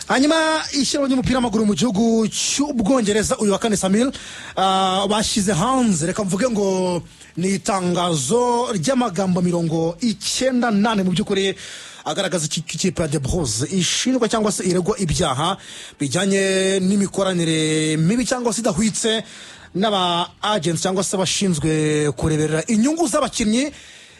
hanyuma ishyiraho ry'umupira w'amaguru mu gihugu cy'Ubwongereza uyu wa kane Samir bashyize hanze reka mvuge ngo ni itangazo ry'amagambo 98 mu by'ukuri agaragaza ikipe ya De Bruyne ishinjwa cyangwa se iregwa ibyaha bijyanye n'imikoranire mibi cyangwa se idahwitse n'aba agents cyangwa se bashinzwe kureberera inyungu z'abakinnyi.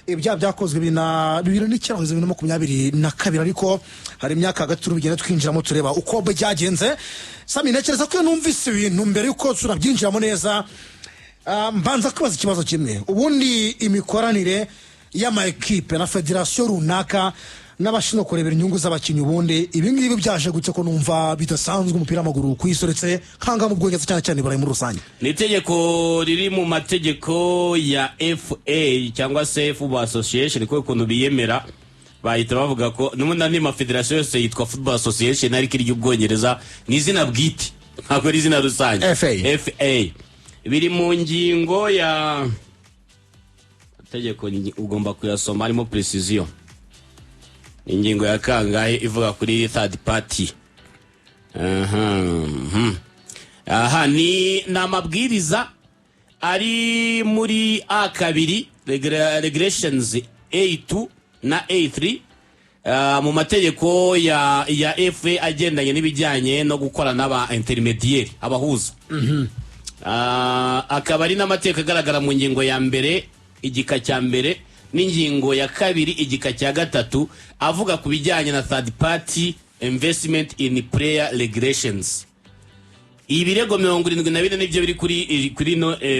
Ibyaha byakozwe 2022 ariko hari imyaka hagati urugendo twinjiramo tureba uko byagenze. Sami ntekereza ko numvise ibintu mbere yuko turabyinjiramo neza. Mbanza kubaza ikibazo kimwe, ubundi imikoranire y'ama equipe na federation runaka n'abashinzwe kurebera inyungu z'abakinnyi ubundi ibi ngibi byaje gutse ko numva bidasanzwe umupira w'amaguru kwisoretse kanga mu Bwongereza cyane cyane baraye muri rusange. Ni itegeko riri mu mategeko ya FA cyangwa se Football Association ko ukuntu biyemera bahita bavuga ko n'ubundi ma federation yose yitwa Football Association ariko y'Ubwongereza ni izina bwite ntabwo ari izina rusange. FA biri mu ngingo ya itegeko ugomba kuyasoma harimo precision. Ingingo ya kangahe ivuga kuri third party. Ni namabwiriza ari muri A2 regulations A2 na A3 mu mategeko ya FA agendanye n'ibijyanye no gukora n'aba intermediaire abahuza. Akaba ari n'amateka agaragara mu ngingo ya mbere igika cya mbere n'ingingo ya kabiri igika cya gatatu avuga ku bijyanye na third party investment in player regulations. Ibirego 74 nibyo biri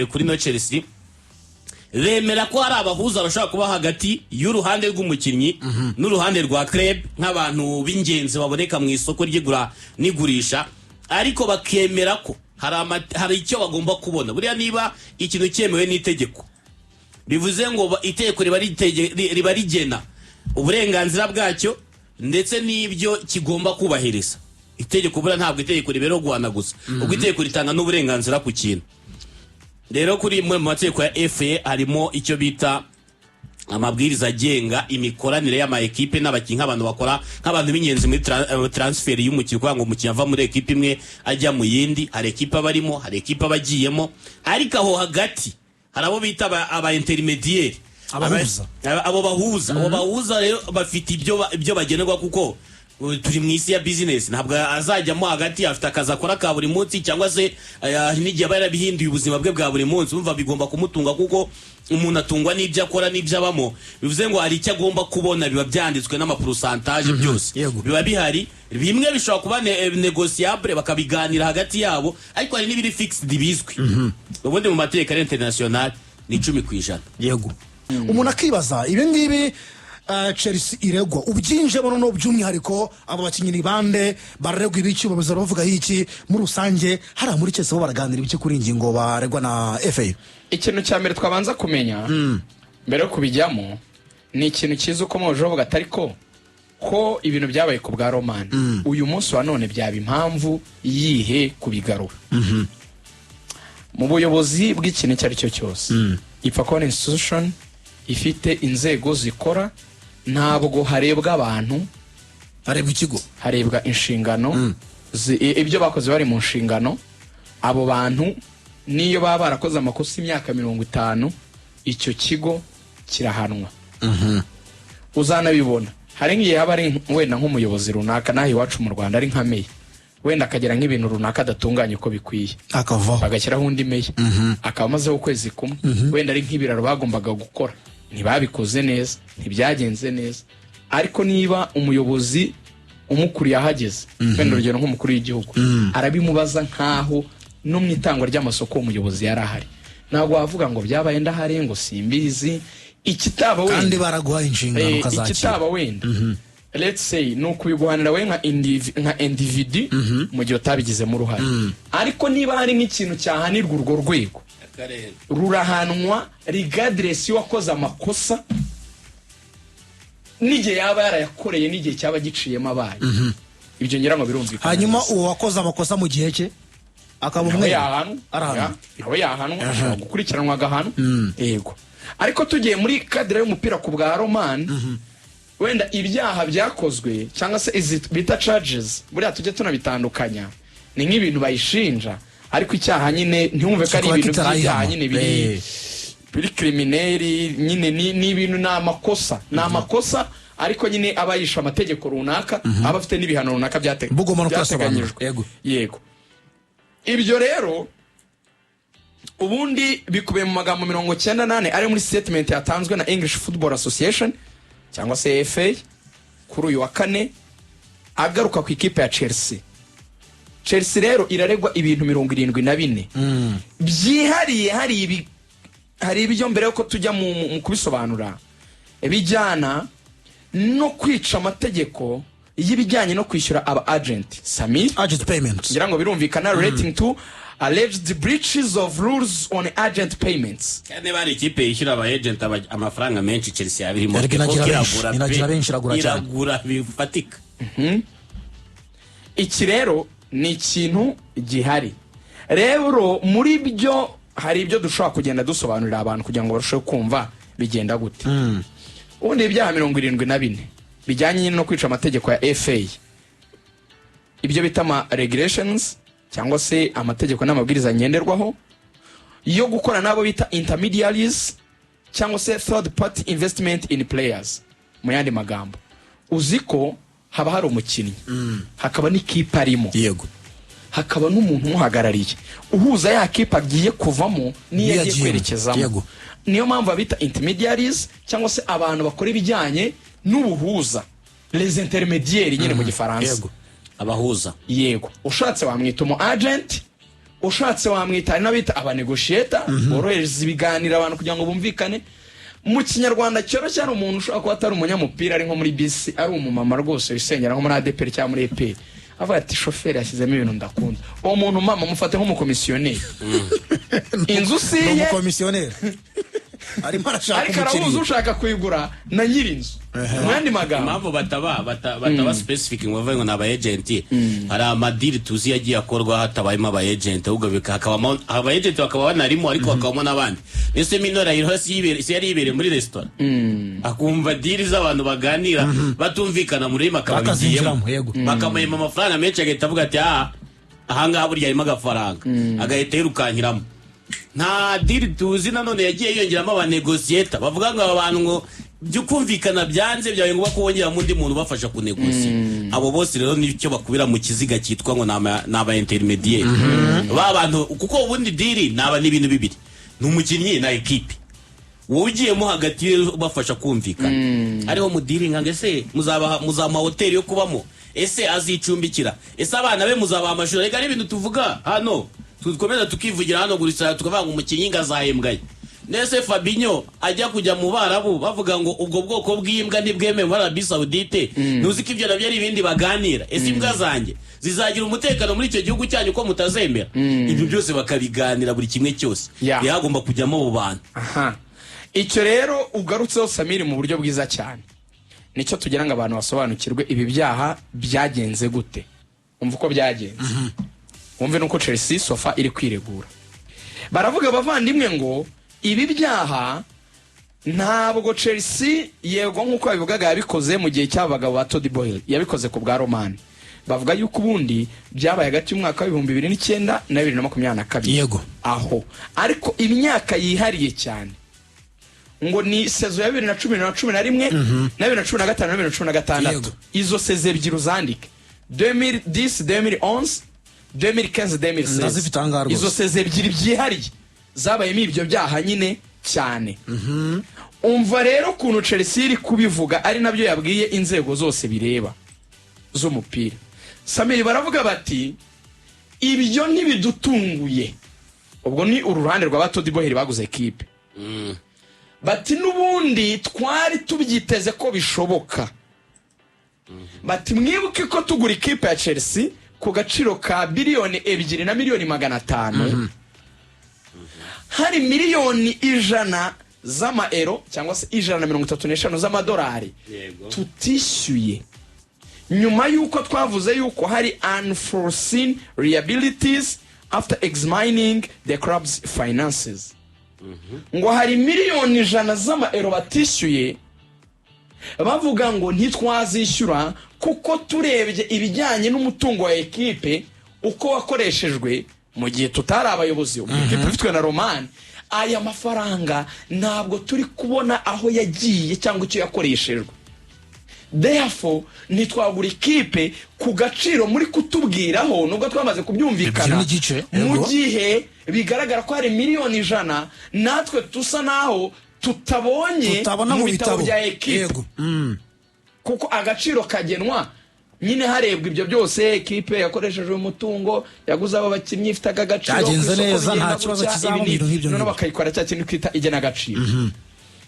kuri no Chelsea bemera ko hari abahuza bashaka kuba hagati y'uruhande rw'umukinnyi n'uruhande rwa club nk'abantu b'ingenzi baboneka mu isoko ry'igura n'igurisha, ariko bakemera ko hari icyo bagomba kubona buriya niba ikintu cyemewe n'itegeko bivuze ngo itegeko riba rigena uburenganzira bwacyo ndetse n'ibyo kigomba kubahiriza. Itegeko bura ntabwo itegeko ribero guhana gusa ubwo itegeko ritanga n'uburenganzira ku kintu. Rero kuri mu mategeko ya FA harimo icyo bita amabwiriza agenga imikoranire y'ama equipe n'abakinnyi abantu bakora nk'abantu b'ingenzi muri transfer y'umukinnyi kwa ngo umukinnyi ava muri equipe imwe ajya mu yindi, hari equipe abarimo hari equipe abagiyemo, ariko aho hagati hari abo bita aba intermediaire abo bahuza rero bafite ibyo bagenerwa kuko turi mu isi ya business ntabwo azajyamo hagati afite akazi akora ka buri munsi cyangwa se n'igihe aba yarabihinduye ubuzima bwe bwa buri munsi umva bigomba kumutunga kuko umuntu atungwa n'ibyo akora n'ibyo abamo. Bivuze ngo hari icyo agomba kubona biba byanditswe n'amapurusantaje byose biba bihari, bimwe bishobora kuba negociable bakabiganira hagati yabo, ariko hari n'ibiri fixed bizwi. Ubundi mu mategeko international ni 10%. Yego umuntu akibaza ibi ngibi Chelsea iregwa ubyinjemo no by'umwihariko abo bakinnyi ni bande baregwa ibiki babuza bavuga iki muri rusange hari muri Chelsea bo baraganira ibiki kuri ingingo baregwa na FA. Ikintu cya mbere twabanza kumenya mbere yo kubijyamo ni ikintu cyiza uko moje bavuga atariko ko ibintu byabaye ku bwa Roman uyu munsi wa none byaba impamvu yihe kubigarura mu buyobozi bw'ikintu cyari cyo cyose. Ipfa ko institution ifite inzego zikora ntabwo harebwa abantu, harebwa ikigo, harebwa inshingano ibyo bakoze bari mu nshingano. Abo bantu niyo baba barakoze amakosa imyaka 50 icyo kigo kirahanwa. Uzanabibona hari ngiye haba ari wenda nk'umuyobozi runaka nahi wacu mu Rwanda ari nka meya wenda akagera nk'ibintu runaka datunganye uko bikwiye akava bagashyiraho undi meya akamaze ukwezi kumwe wenda ari nk'ibiraro bagombaga gukora ntibabikoze neza ntibyagenze neza, ariko niba umuyobozi umukuriye ahageze wenda urugero nk'umukuru w'igihugu arabimubaza nkaho no mu itangwa ry'amasoko umuyobozi yari ahari, ntabwo wavuga ngo byabaye ndahari ngo simbizi ikitaba wenda kandi baraguha inshingano kazaki ikitaba wenda let's say no kubiguhanira we nka individu mu gihe utabigize mu ruhare, ariko niba hari nk'ikintu cyahanirwa urwo rwego rurahanwa regardless wakoze amakosa n'igihe yaba yarayakoreye n'igihe cyaba giciyemo abaye ibyo ngira ngo birumvikana. Hanyuma uwo wakoze amakosa mu gihe cye akaba umwe nawe yahanwa gukurikiranwa agahano yego. Ariko tugiye muri kadire y'umupira ku bwa Roman wenda ibyaha byakozwe cyangwa se izi bita charges buriya tujye tunabitandukanya ni nk'ibintu bayishinja ariko icyaha nyine ntiwumve ko ari ibintu by'ibyaha nyine biri krimineri nyine ni ibintu ni amakosa ariko nyine aba yishe amategeko runaka aba afite n'ibihano runaka byateganyijwe yego ibyo rero ubundi bikubiye mu magambo 98 ari muri statement yatanzwe na English Football Association cyangwa se FA kuri uyu wa kane agaruka ku ikipe ya Chelsea rero iraregwa ibintu 74 byihariye hari ibyo mbere yuko tujya mu kubisobanura bijyana no kwica amategeko y'ibijyanye no kwishyura aba agent payments ngira ngo birumvikana relating to alleged breaches of rules on agent payments. Kandi bari ikipe yishyura aba agent amafaranga menshi Chelsea yabirimo iragura bifatika. Iki rero ni ikintu gihari. Rero muri byo hari ibyo dushobora kugenda dusobanurira abantu kugira ngo barusheho kumva bigenda gute. Ubundi ibyaha 74 bijyanye no kwica amategeko ya FA. Ibyo bitama regulations cyangwa se amategeko n'amabwiriza ngenderwaho yo gukora nabo bita intermediaries cyangwa se third party investment in players. Mu yandi magambo uziko haba hari umukinnyi hakaba n'ikipe arimo yego hakaba n'umuntu umuhagarariye uhuza ya kipe agiye kuvamo niyo yagiye kwerekezamo. Niyo mpamvu bita intermediaries cyangwa se abantu bakora ibijyanye n'ubuhuza, les intermédiaires nyine mu gifaransa. Abahuza yego ushatse wamwita umu agent, ushatse wamwita n'abita aba negotiator borohereza ibiganiro abantu kugira ngo bumvikane. Mu kinyarwanda cyoroshye ari umuntu ushaka kuba atari umunyamupira ari nko muri bisi ari umumama rwose wisengera nko muri ADPR cyangwa muri EP avuga ati shoferi yashyizemo ibintu ndakunda uwo muntu mama mufate nk'umukomisiyoneri inzu siye umukomisiyoneri arimo arashaka umukiriya ushaka kuyigura na nyirinzu. Mwandi magambo impamvu bataba specific ngo bavuye ngo na aba agent hari amadiri tuzi yagiye akorwa hatabayemo aba agent ahubwo hakabamo aba agent bakaba banarimo ariko bakabamo n'abandi. Ese minora yari yibere muri restaurant akumva diri z'abantu baganira batumvikana muri makabigiyemo bakamuyema amafaranga menshi agahita avuga ati ahangaha burya harimo agafaranga agahita yirukankiramo. Nta diri tuzi nanone yagiye yongeramo aba negotiator bavuga ngo abantu ngo byukumvikana byanze byawe ngo bakongera mu ndi muntu bafasha ku negotiate. Abo bose rero nicyo bakubira mu kiziga cyitwa ngo naba intermediate babantu kuko ubundi diri naba n'ibintu bibiri n'umukinnyi na equipe wowe ugiyemo hagati bafasha kumvikana. Ariho mudiri ngange se muzama hotel yo kubamo ese azicumbikira ese abana be muzabaha amashuri rega n'ibintu tuvuga hano tukomeza tukivugira hano gurisa tukavuga ngo umukinnyi ngazahembwaye. Nese Fabinho ajya kujya mu Barabu bavuga ngo ubwo bwoko bw'imbwa ntibwemewe muri Arabie Saoudite nuzi ko ibyo nabyo ari ibindi baganira. Ese imbwa zanjye zizagira umutekano muri icyo gihugu cyanyu ko mutazemera ibyo byose bakabiganira buri kimwe cyose yagomba kujyamo abo bantu. Icyo rero ugarutseho Samiri mu buryo bwiza cyane nicyo tugira ngo abantu basobanukirwe ibi byaha byagenze gute. Umva uko byagenze wumve nuko Chelsea sofa iri kwiregura. Baravuga bavandimwe ngo ibi byaha ntabwo Chelsea yego nkuko bivugaga yabikoze mu gihe cy'abagabo ba Todd Boyle yabikoze ku bwa Roman. Bavuga yuko ubundi byabaye hagati y'umwaka wa 2009 na 2022 yego aho ariko imyaka yihariye cyane ngo ni sezo ya 2010 na 2011 na 2015 na 2016 izo sezo ebyiri uzandike 2010 2011 2015 2016 izo sezo ebyiri byihariye zabayemo ibyo byaha nyine cyane. Umva rero kuntu Chelsea iri kubivuga ari nabyo yabwiye inzego zose bireba z'umupira. Samiri baravuga bati ibyo ntibidutunguye. Ubwo ni uruhande rwa Todd Boyle baguze equipe. Bati nubundi twari tubyiteze ko bishoboka. Bati mwibuke ko tugura equipe ya Chelsea ku gaciro ka biliyoni 2 na miliyoni 500 hari miliyoni 100 z'amaero cyangwa se 135 z'amadolari tutishyuye nyuma yuko twavuze yuko hari unforeseen liabilities after examining the club's finances. Ngo hari miliyoni 100 z'amaero batishyuye bavuga ngo ntitwazishyura kuko turebye ibijyanye n'umutungo wa ekipe uko wakoreshejwe mu gihe tutari abayobozi ekipe ifitwe na Roman, aya mafaranga ntabwo turi kubona aho yagiye cyangwa icyo yakoreshejwe. Therefore ntitwagura ikipe ku gaciro muri kutubwiraho nubwo twamaze kubyumvikana mu gihe bigaragara ko hari miliyoni 100 natwe tusa naho tutabonye mu bitabo bya ekipe. Kuko agaciro kagenwa nyine harebwa ibyo byose, ekipe yakoresheje umutungo, yaguze abo bakinnyi, ifite agaciro cyagenze neza, nta kibazo kizaba nk'ibyo none bakayikora cya kintu kwita igena agaciro.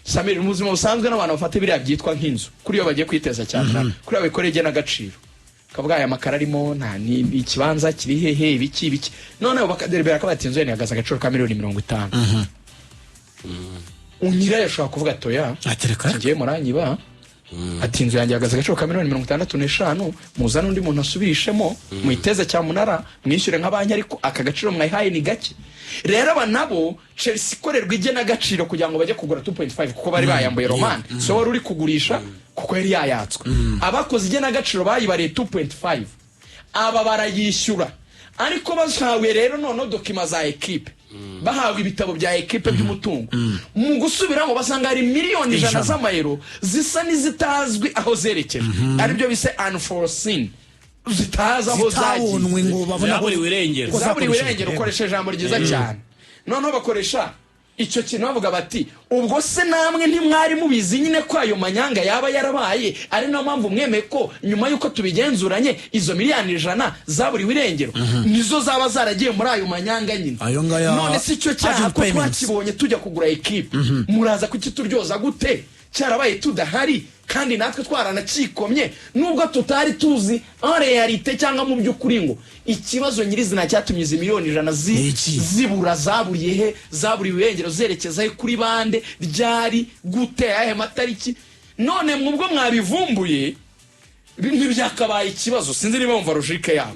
Samir, mu buzima busanzwe n'abantu bafata biriya byitwa nk'inzu kuri yo bagiye kwiteza cyane, kuri yo bikoreye igena agaciro, kavuga aya makara arimo nta ni ikibanza kiri hehe ibiki none bakaderebera ko batinzo yene yagaza agaciro ka miliyoni 50. Unyira yashaka kuvuga toya ngiye muranyiba ati inzu yanjye yagaza agaciro ka miliyoni 65, muzana undi muntu asubirishemo muiteze cya munara mwishyure nk'abanki, ariko aka gaciro mwayihaye ni gake. Rero aba nabo Chelsea ikorerwa igena agaciro kugira ngo bajye kugura 2.5 kuko bari bayambaye Roman, so wari uri kugurisha kuko yari yayatswe. Abakoze igena agaciro bayibariye 2.5, aba barayishyura, ariko bazawe rero none dokima za ekipe, bahawe ibitabo bya ekipe by'umutungo, mu gusubiramo basanga hari miliyoni 100 z'amayero zisa n'izitazwi aho zerekeje, ari byo bise unforeseen, zitaza aho zagiye ngo babona zaburi wirengero. Ukoresha ijambo ryiza cyane. Noneho bakoresha icyo kintu bavuga bati ubwo se namwe ntimwari mubizi nyine ko ayo manyanga yaba yarabaye, ari no mpamvu mwemeye ko nyuma yuko tubigenzuranye izo miliyoni 100 zaburi wirengero nizo zaba zaragiye muri ayo manyanga nyine. None si cyo cyaha ko twakibonye tujya kugura ekipe, muraza kukituryoza gute cyarabaye tudahari kandi natwe twaranacikomye nubwo tutari tuzi en realite cyangwa mu by'ukuri ngo ikibazo nyirizina cyatumye izi miliyoni 100 zibura zaburiye he, zaburi wirengero zerekeza kuri bande ryari gute ahe matariki. None mwubwo mwabivumbuye ibintu byakabaye ikibazo, sinzi niba mumva logique yabo,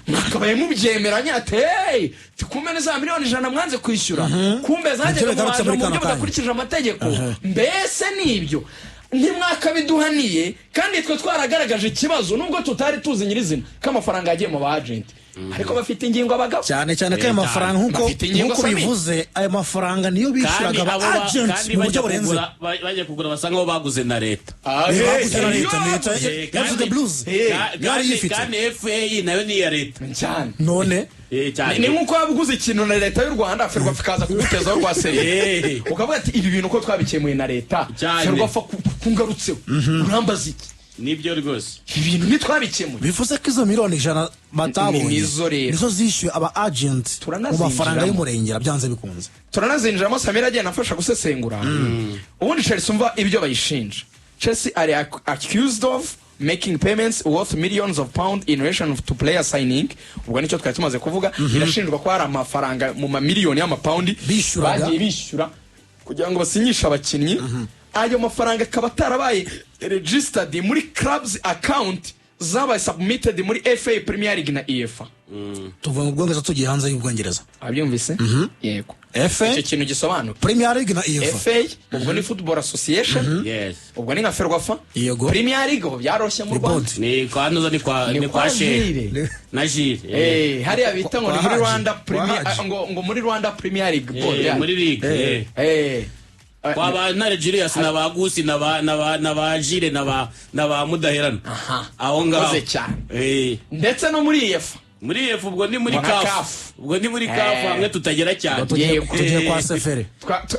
mwakabaye mubyemeranya ati hey tukumene za miliyoni 100 mwanze kwishyura, kumbe zaje mu buryo budakurikije amategeko. Mbese nibyo ntimwakabiduhaniye kandi twe twaragaragaje ikibazo nubwo tutari tuzi nyirizina k'amafaranga yagiye mu agent, ariko bafite ingingo abagabo cyane cyane ko ayo mafaranga nkuko bivuze ayo mafaranga niyo bishyuraga aba agent mu buryo burenze. Bajye kugura basanga bo baguze na leta, baguze na leta yavuze the blues yari yifite kandi FA nayo ni ya leta cyane. None ni nkuko wabuguze ikintu na leta y'u Rwanda, Ferwafa ikaza kugutezaho rwa seri ukavuga ati ibi bintu ko twabikemuye na leta, Ferwafa kungarutseho urambaza iki? Nibyo rwose ibintu nitwabikemuye. Bivuze ko izo miliyoni 100 batabonye nizo zishyuye aba agent mu mafaranga y'umurengera byanze bikunze. Turanazinjiramo Samira agenda afasha gusesengura. Ubundi Chelsea umva ibyo bayishinja. Chelsea are accused of making payments worth millions of pounds in relation to player signing. Ubwo nicyo twari tumaze kuvuga, irashinjwa ko hari amafaranga mu mamiliyoni y'amapaundi bagiye bishyura kugira ngo basinyishe abakinnyi. Ayo mafaranga akaba atarabaye registered muri clubs account zabaye submitted muri FA Premier League na EFA. Tuvuga ngo Bwongereza tugiye hanze y'Ubwongereza. Abyumvise? Yego. FA icyo kintu gisobanuka. Premier League na EFA. FA ubwo ni Football Association. Yes. Ubwo ni nka Ferwafa. Yego. Premier League ubu byaroshye mu Rwanda. Ni kwa noza ni kwa Shire. Na Jire. Hari abita ngo muri Rwanda Premier ngo muri Rwanda Premier League board. Muri league. Kwa ba Nigeria na bagusi na ba Jire na ba Mudaherana. Aho ngaho. Ndetse no muri EFA. Muri EFA ubwo ni muri CAF. Ubwo ni muri CAF hamwe tutagera cyane. Tugiye kwa Sefere.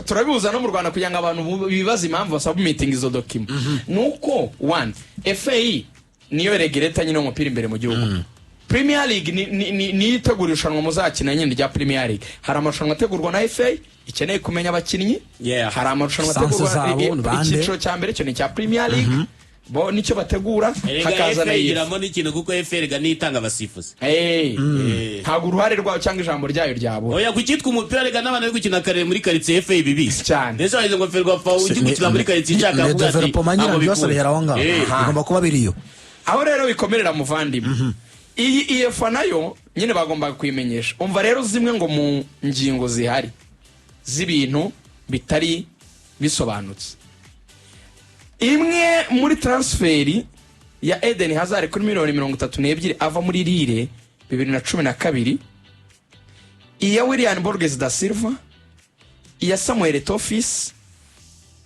Turabibuza no mu Rwanda kugira ngo abantu bibaza impamvu basaba meeting izo document. Nuko one FA niyo regulator nyine umupira imbere mu gihugu. Premier League ni itegura irushanwa muzakina nyine rya Premier League. Hari amarushanwa ategurwa na FA ikeneye kumenya abakinnyi. Hari amarushanwa ategurwa icyiciro cya mbere cyo ni cya Premier League. Bo nicyo bategura hakaza na yiramo n'ikintu kuko FA ga nitanga abasifuzi. Ntago uruhare rwawe cyangwa ijambo ryayo ryabo. Oya gukitwa umupira rega n'abana bari gukina kare muri quartier FA bibisi cyane. Ndetse wahize ngo Ferwafa ujye gukina muri quartier cyaka kuvuga ati abo byose bihera aho ngaho. Igomba kuba biriyo. Aho rero bikomerera muvandimwe. Iyi EFA nayo nyine bagomba kwimenyesha. Umva rero zimwe ngo mu ngingo zihari z'ibintu bitari bisobanutse. imwe muri transferi ya Eden Hazard kuri miliyoni 32 ava muri Lille 2012, iya William Borges da Silva, iya Samuel Tofis,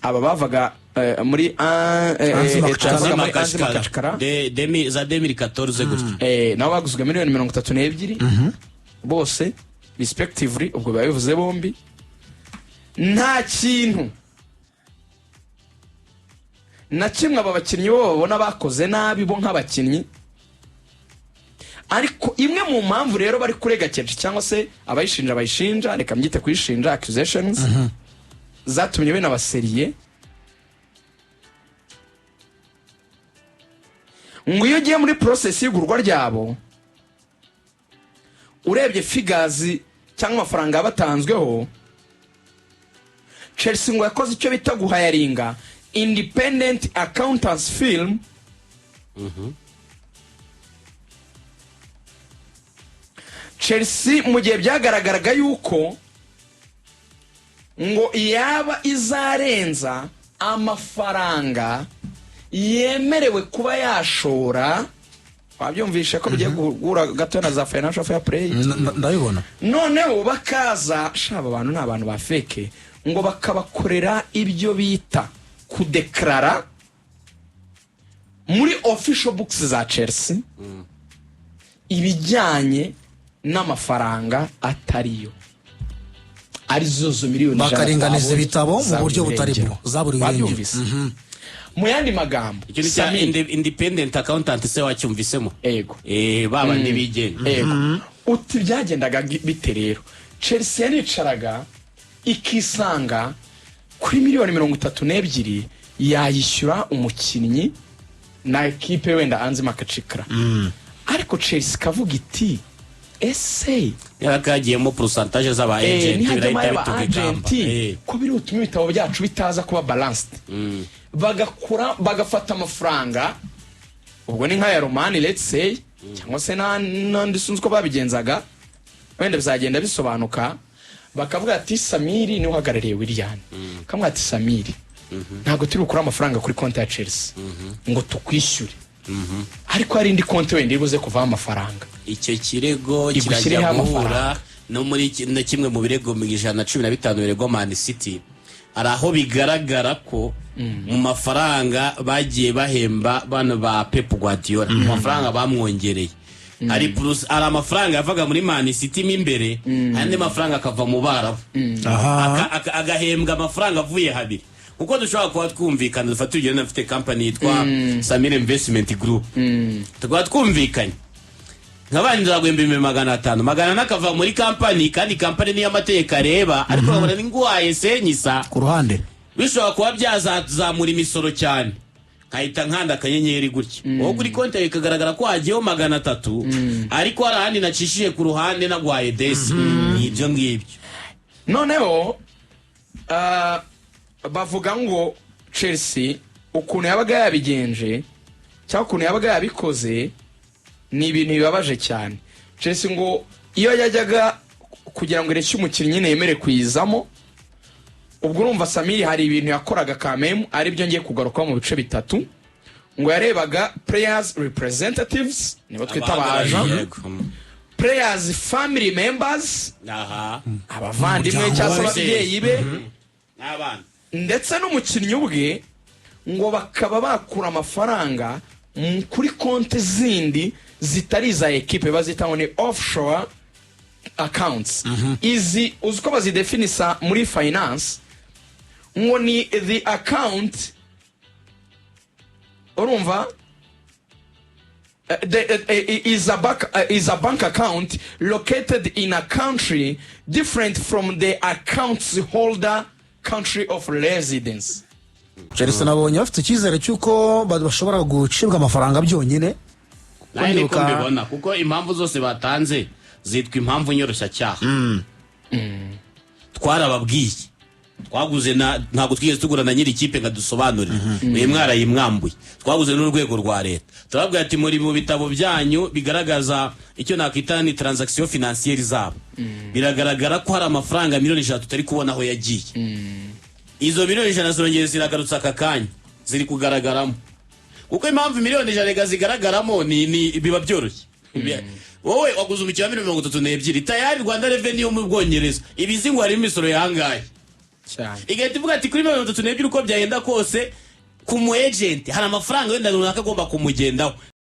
aba bavaga muri Makashkara za 2014 gutyo nabo baguzwe miliyoni 32 bose respectively, ubwo babivuze bombi. Nta kintu na kimwe aba bakinnyi bo babona bakoze nabi bo nk'abakinnyi, ariko imwe mu mpamvu rero bari kurega Chelsea cyangwa se bayishinja, reka mbyite kuyishinja, accusations zatumye bene abaseriye, ngo iyo ugiye muri process y'igurwa ryabo urebye figures cyangwa amafaranga batanzweho, Chelsea ngo yakoze icyo bita guhayaringa independent accountants firm Chelsea mu gihe byagaragaraga yuko ngo yaba izarenza amafaranga yemerewe kuba yashora, wabyumvishe ko bigiye guhura gato na za financial fair play, ndabibona. noneho bakaza shaba abantu ni abantu ba fake, ngo bakabakorera ibyo bita kudeklara muri official books za Chelsea ibijyanye n'amafaranga atariyo, arizo zo miliyoni bakaringaniza ibitabo mu buryo butari bwo zaburi irengero. Mu yandi magambo icyo cya independent accountant se wacyumvisemo ego baba ntibigenga ego uti byagendaga bite rero. Chelsea yanicaraga ikisanga kuri miliyoni 32 yayishyura umukinnyi na ekipe wenda Anzi Makashkara, ariko Chelsea kavuga iti ese yakagiyemo pourcentage z'aba agent birahita bitugikamba ko biri utuma ibitabo byacu bitaza kuba balanced, bagafata amafaranga, ubwo ni nka ya Romani let's say cyangwa se n'andi sunzi ko babigenzaga, wenda bizagenda bisobanuka, bakavuga ati Samiri ni uhagarariye William, kamwe ati Samiri ntago turi gukura amafaranga kuri konti ya Chelsea ngo tukwishyure, ariko hari indi konti wenda ibuze kuva amafaranga. Icyo kirego kirajya guhura no muri kimwe mu birego 115 birego Man City, ari aho bigaragara ko mu mafaranga bagiye bahemba bano ba Pep Guardiola, mu mafaranga bamwongereye ari plus ari amafaranga yavaga muri Man City imbere, andi mafaranga akava mu Barabu, agahembwa amafaranga avuye habiri, kuko dushobora kuba twumvikana dufata urugero nafite company yitwa Samir Investment Group, tukaba twumvikanye nk'abandi nzagwemba 500 akava muri company, kandi company niyo amategeko areba, ariko babona n'ingwaye senyisa ku ruhande, bishobora kuba byazamura imisoro cyane, kahita nkanda akanyenyeri gutya wowe kuri konti bikagaragara ko hagiyeho 300, ariko hari ahandi nacishije ku ruhande nagwaye desi, ibyo ngibyo. Noneho bavuga ngo Chelsea ukuntu yabaga yabigenje cyangwa ukuntu yabaga yabikoze ni ibintu bibabaje cyane. Chelsea ngo iyo yajyaga kugira ngo ireshye umukinnyi nemere kwizamo, ubwo urumva Samiri hari ibintu yakoraga kamemu, ari byo ngiye kugaruka mu bice bitatu, ngo yarebaga players representatives nibo twita abaje, players family members abavandimwe cyangwa ababyeyi be n'abana, ndetse n'umukinnyi ubwe, ngo bakaba bakura amafaranga kuri konti zindi zitari za ekipe, bazita ngo ni offshore accounts. Izi uziko bazidefinisa muri finance ngo ni the account, urumva, is a bank account located in a country different from the accounts holder country of residence. Chelsea nabonye bafite icyizere cyuko bashobora gucibwa amafaranga byonyine, niko mbibona, kuko impamvu zose batanze zitwa impamvu nyoroshya cyaha. Twarababwiye twaguze ntabwo twigeze tugura na nyiri ikipe ngadusobanurira, mwarayi twaguze n'urwego rwa leta, turababwira ati muri mu bitabo byanyu bigaragaza icyo nakwita ni transaction financière zabo, biragaragara ko hari amafaranga miliyoni 3 tutari kubona aho yagiye. Izo miliyoni 100 zirongera ziragarutse aka kanya ziri kugaragaramo kuko impamvu miliyoni ijana zigaragaramo ni biba byoroshye wowe waguze umukino wa 32 tayari Rwanda Revenue yo mu Bwongereza ibizi ngo hari imisoro yangaye cyane igahita ivuga ati kuri 32 uko byagenda kose ku mu agent hari amafaranga wenda runaka agomba kumugendaho